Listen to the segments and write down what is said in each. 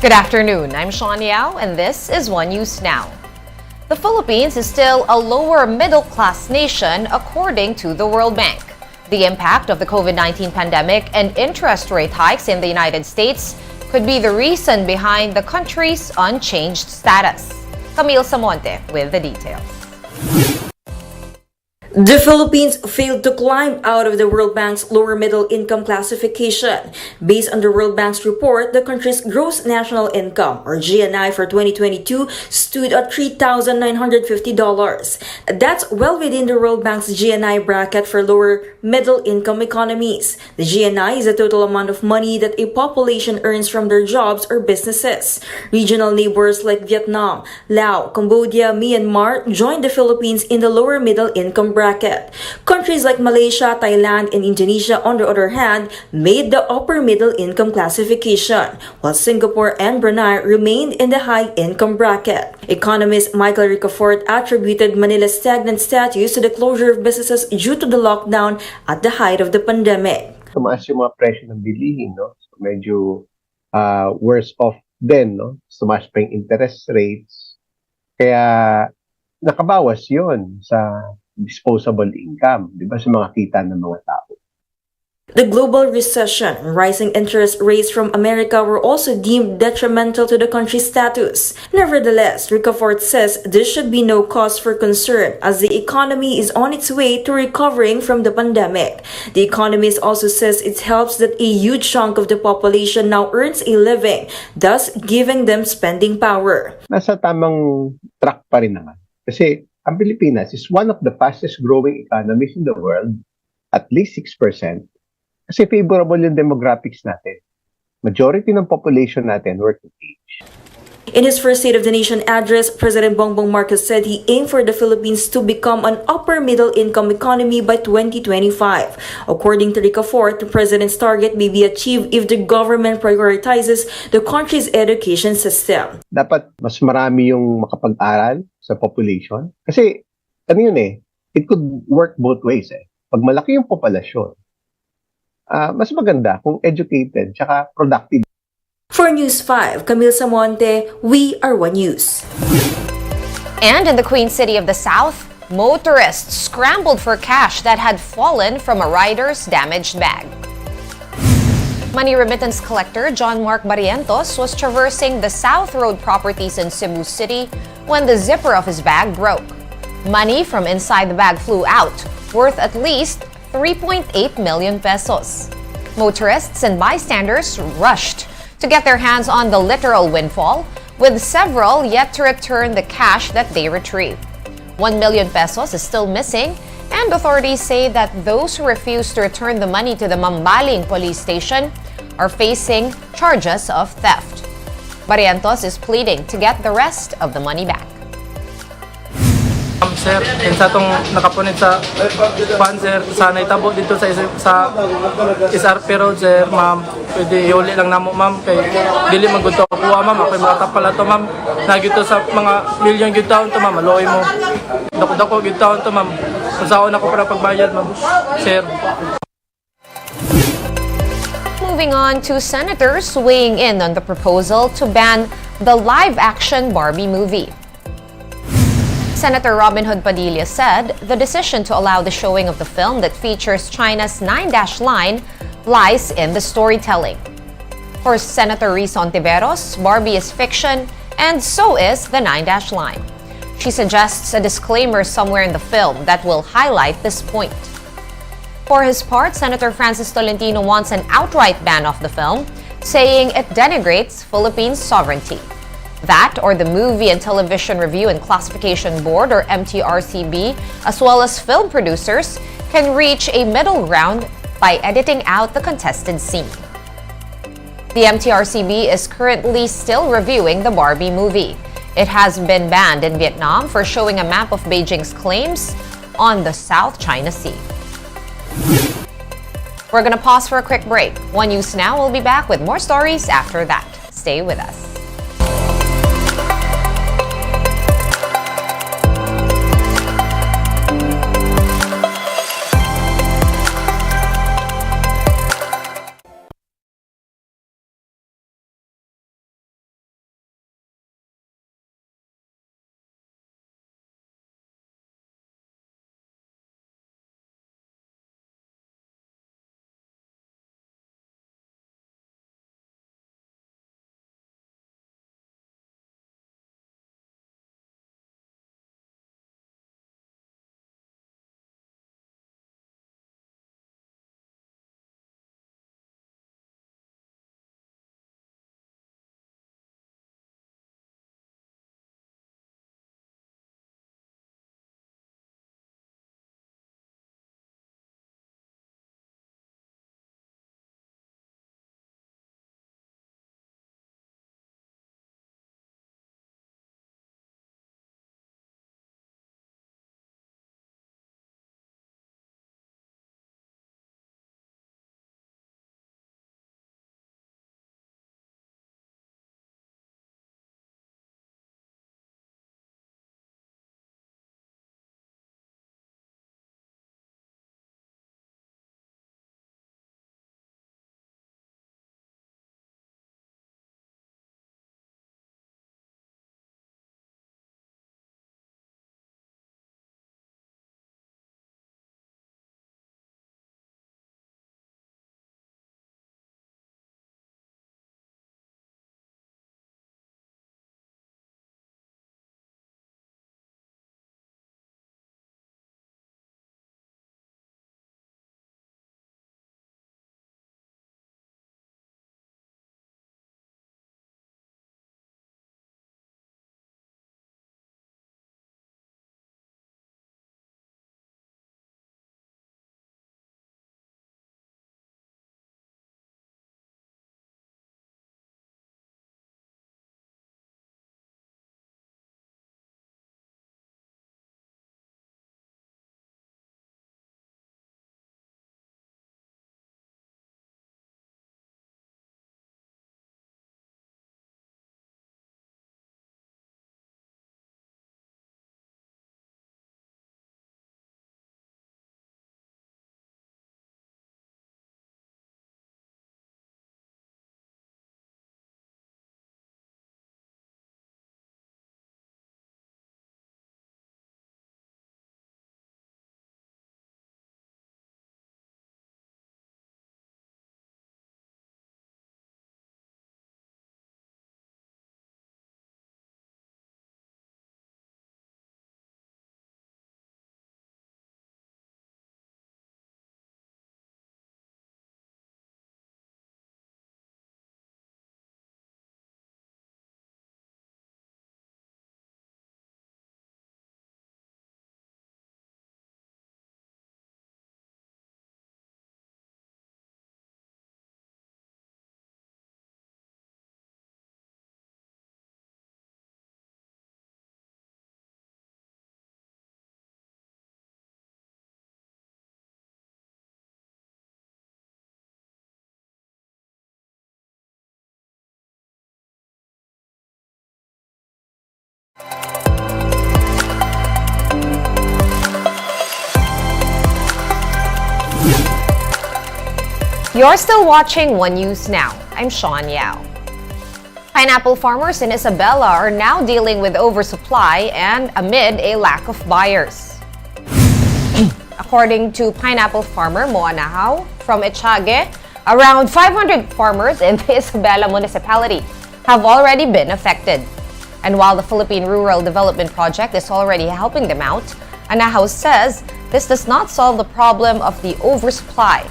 Good afternoon, I'm Sean Yao, and this is One News Now. The Philippines is still a lower middle-class nation according to the World Bank. The impact of the COVID-19 pandemic and interest rate hikes in the United States could be the reason behind the country's unchanged status. Camille Samonte with the details. The Philippines failed to climb out of the World Bank's lower middle income classification. Based on the World Bank's report, the country's gross national income, or GNI, for 2022 stood at $3,950. That's well within the World Bank's GNI bracket for lower middle income economies. The GNI is the total amount of money that a population earns from their jobs or businesses. Regional neighbors like Vietnam, Laos, Cambodia, Myanmar joined the Philippines in the lower middle income bracket. Countries like Malaysia, Thailand, and Indonesia, on the other hand, made the upper middle income classification, while Singapore and Brunei remained in the high income bracket. Economist Michael Ricafort attributed Manila's stagnant status to the closure of businesses due to the lockdown at the height of the pandemic. Tumaas yung mga presyo ng bilihin, no? So medyo worse off din, no? Tumaas pa yung interest rates. Kaya nakabawas yon sa disposable income, di ba, sa mga kita ng mga tao. The global recession and rising interest rates from America were also deemed detrimental to the country's status. Nevertheless, Ricafort says this should be no cause for concern as the economy is on its way to recovering from the pandemic. The economist also says it helps that a huge chunk of the population now earns a living, thus giving them spending power. Nasa tamang track pa rin naman. Kasi ang Pilipinas is one of the fastest growing economies in the world, at least 6%. Kasi favorable yung demographics natin. Majority ng population natin working age. In his first State of the Nation address, President Bongbong Marcos said he aimed for the Philippines to become an upper middle income economy by 2025. According to Ricafort, the president's target may be achieved if the government prioritizes the country's education system. Dapat mas marami yung makapag-aral sa population. Kasi, ano yun it could work both ways Pag malaki yung populasyon, mas maganda kung educated tsaka productive. For News 5, Camille Samonte, we are One News. And in the Queen City of the South, motorists scrambled for cash that had fallen from a rider's damaged bag. Money remittance collector John Mark Barrientos was traversing the South Road properties in Cebu City when the zipper of his bag broke. Money from inside the bag flew out, worth at least 3.8 million pesos. Motorists and bystanders rushed to get their hands on the literal windfall, with several yet to return the cash that they retrieved. 1 million pesos is still missing, and authorities say that those who refuse to return the money to the Mambaling police station are facing charges of theft. Barrientos is pleading to get the rest of the money back. Sir, sa itong nakapunit sa pan, sir, sana itabo dito sa SRP Road, sir, ma'am. Pwede iuli lang namo, ma'am, kay dili magudto kuha, ma'am. Ako'y makatapal to, ma'am. Nagyuto sa mga milyon gyud taon to, ma'am. Aloy mo. Dako-dako gyud taon to, ma'am. Unsaon ako para pagbayad, ma'am. Sir. Moving on to senators weighing in on the proposal to ban the live-action Barbie movie. Senator Robin Hood Padilla said the decision to allow the showing of the film that features China's 9-dash line lies in the storytelling. For Senator Risa Ontiveros, Barbie is fiction, and so is the 9-dash line. She suggests a disclaimer somewhere in the film that will highlight this point. For his part, Senator Francis Tolentino wants an outright ban of the film, saying it denigrates Philippines' sovereignty. That or the Movie and Television Review and Classification Board, or MTRCB, as well as film producers, can reach a middle ground by editing out the contested scene. The MTRCB is currently still reviewing the Barbie movie. It has been banned in Vietnam for showing a map of Beijing's claims on the South China Sea. We're gonna pause for a quick break. One News Now will be back with more stories after that. Stay with us. You're still watching One News Now. I'm Sean Yao. Pineapple farmers in Isabela are now dealing with oversupply and amid a lack of buyers. According to pineapple farmer Moanahao from Echage, around 500 farmers in the Isabela municipality have already been affected. And while the Philippine Rural Development Project is already helping them out, Anahao says this does not solve the problem of the oversupply.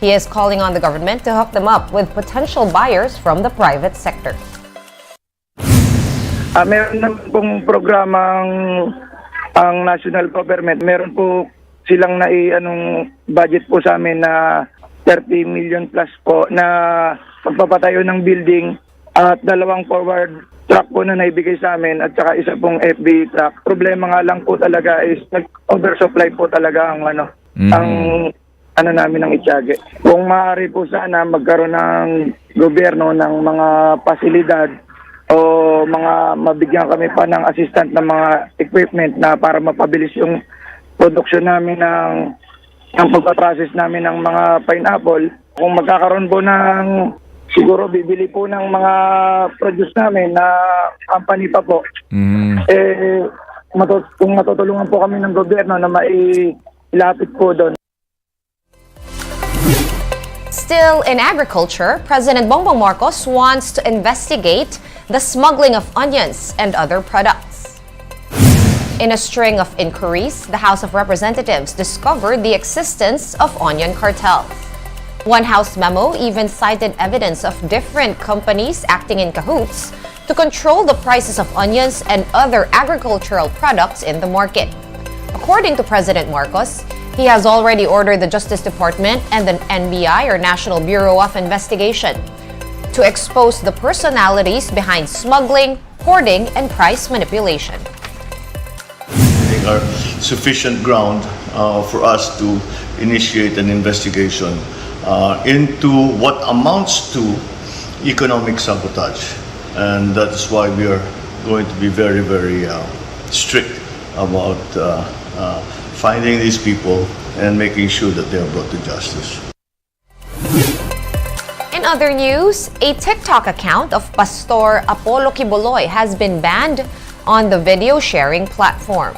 He is calling on the government to hook them up with potential buyers from the private sector. Meron naman pong programang ang national government. Meron po silang budget po sa amin na 30 million plus po na pagpapatayo ng building at 2 forward truck po na naibigay sa amin at saka isa pong FB truck. Problema nga lang po talaga is nag-oversupply po talaga ang namin ng Echage. Kung maaari po sana magkaroon ng gobyerno ng mga pasilidad o mga mabigyan kami pa ng assistant ng mga equipment na para mapabilis yung production namin ng pagpaprocess namin ng mga pineapple. Kung magkakaroon po ng siguro bibili po ng mga produce namin na company pa po. Kung matutulungan po kami ng gobyerno na mailapit po doon. Still in agriculture, President Bongbong Marcos wants to investigate the smuggling of onions and other products. In a string of inquiries, the House of Representatives discovered the existence of onion cartels. One House memo even cited evidence of different companies acting in cahoots to control the prices of onions and other agricultural products in the market. According to President Marcos, he has already ordered the Justice Department and the NBI, or National Bureau of Investigation, to expose the personalities behind smuggling, hoarding, and price manipulation. There are sufficient ground for us to initiate an investigation into what amounts to economic sabotage. And that is why we are going to be very, very strict about finding these people and making sure that they are brought to justice. In other news, a TikTok account of Pastor Apollo Quiboloy has been banned on the video sharing platform.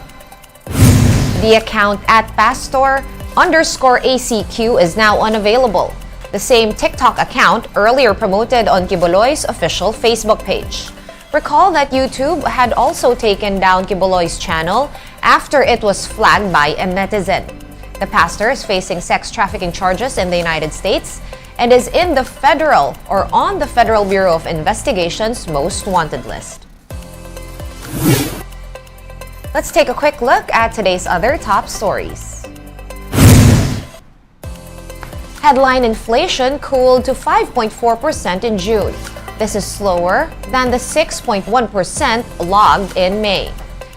The account at Pastor_ACQ is now unavailable. The same TikTok account earlier promoted on Quiboloy's official Facebook page. Recall that YouTube had also taken down Quiboloy's channel after it was flagged by a netizen. The pastor is facing sex trafficking charges in the United States and is on the Federal Bureau of Investigation's most wanted list. Let's take a quick look at today's other top stories. Headline inflation cooled to 5.4% in June. This is slower than the 6.1% logged in May.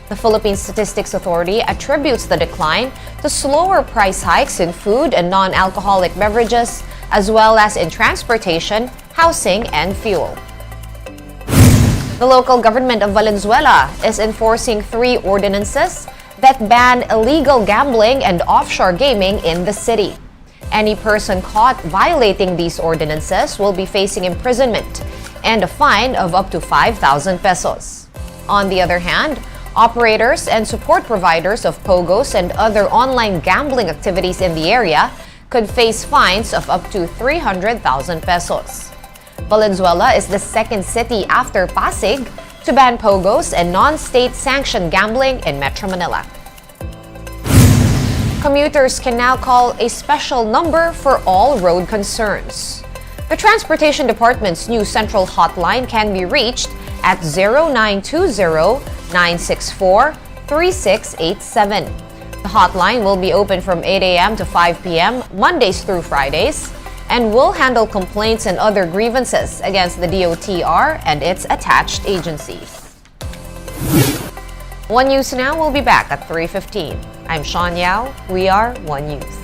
The Philippine Statistics Authority attributes the decline to slower price hikes in food and non-alcoholic beverages, as well as in transportation, housing, and fuel. The local government of Valenzuela is enforcing 3 ordinances that ban illegal gambling and offshore gaming in the city. Any person caught violating these ordinances will be facing imprisonment and a fine of up to 5,000 pesos. On the other hand, operators and support providers of POGOs and other online gambling activities in the area could face fines of up to 300,000 pesos. Valenzuela is the second city after Pasig to ban POGOs and non-state sanctioned gambling in Metro Manila. Commuters can now call a special number for all road concerns. The Transportation Department's new central hotline can be reached at 0920-964-3687. The hotline will be open from 8 a.m. to 5 p.m. Mondays through Fridays and will handle complaints and other grievances against the DOTR and its attached agencies. One News Now will be back at 3:15. I'm Sean Yao. We are One News.